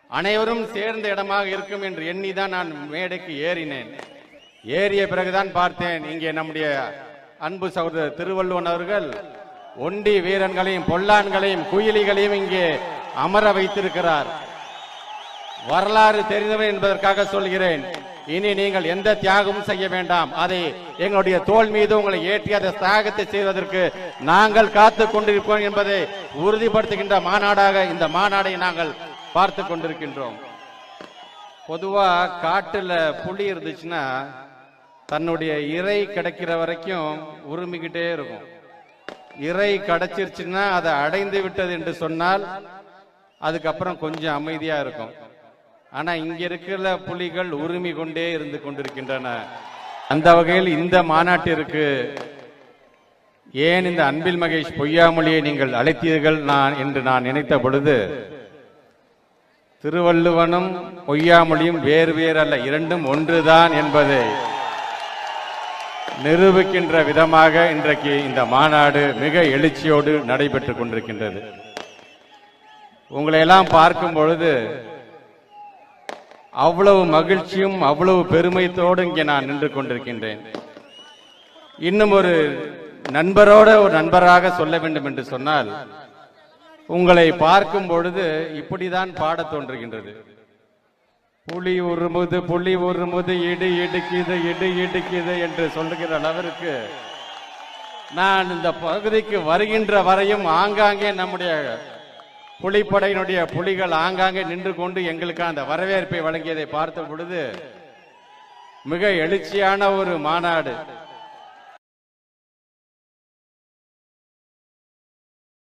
அனைவரும் சேர்ந்த இடமாக இருக்கும் என்று எண்ணிதான் நான் மேடைக்கு ஏறினேன். ஏறிய பிறகுதான் பார்த்தேன், இங்கே நம்முடைய அன்பு சகோதரர் திருவள்ளுவன் அவர்கள் ஒண்டி வீரன்களையும் பொல்லான்களையும் குயிலிகளையும் இங்கே அமர வைத்திருக்கிறார். வரலாறு தெரிந்தவன் என்பதற்காக சொல்கிறேன், இனி நீங்கள் எந்த தியாகமும் செய்ய வேண்டாம். அதை எங்களுடைய தோள் மீது உங்களை ஏற்றி அந்த தியாகத்தை செய்வதற்கு நாங்கள் காத்து கொண்டிருப்போம் என்பதை உறுதிப்படுத்துகின்ற மாநாடாக இந்த மாநாடை நாங்கள் பார்த்து கொண்டிருக்கின்றோம். பொதுவா காட்டுல புலி இருந்துச்சுன்னா தன்னுடைய இறை கிடைக்கிற வரைக்கும் உரிமிக்கிட்டே இருக்கும். இறை கிடைச்சிருச்சுன்னா அதை அடைந்து விட்டது என்று சொன்னால் அதுக்கப்புறம் கொஞ்சம் அமைதியா இருக்கும். ஆனா இங்க இருக்கிற புலிகள் உரிமை கொண்டே இருந்து கொண்டிருக்கின்றன. அந்த வகையில் இந்த மாநாட்டிற்கு ஏன் இந்த அன்பில் மகேஷ் பொய்யாமொழியை நீங்கள் அழைத்தீர்கள் என்று நான் நினைத்த பொழுது, திருவள்ளுவனும் பொய்யாமொழியும் வேறு வேறு அல்ல, இரண்டும் ஒன்றுதான் என்பதை நிரூபிக்கின்ற விதமாக இன்றைக்கு இந்த மாநாடு மிக எழுச்சியோடு நடைபெற்றுக் கொண்டிருக்கின்றது. உங்களை எல்லாம் பார்க்கும் பொழுது அவ்வளவு மகிழ்ச்சியும் அவ்வளவு பெருமைத்தோடு இங்கே நான் நின்று கொண்டிருக்கின்றேன். இன்னும் ஒரு நண்பராக சொல்ல வேண்டும் என்று சொன்னால், உங்களை பார்க்கும் பொழுது இப்படிதான் பாட தோன்றுகின்றது. புலி உருமுது இடி இடுக்குது என்று சொல்லுகிற அளவிற்கு நான் இந்த பகுதிக்கு வருகின்ற வரையும் ஆங்காங்கே நம்முடைய புலிப்படையினுடைய புலிகள் ஆங்காங்கே நின்று கொண்டு எங்களுக்கு அந்த வரவேற்பை வழங்கியதை பார்த்த பொழுது மிக எழுச்சியான ஒரு மாநாடு.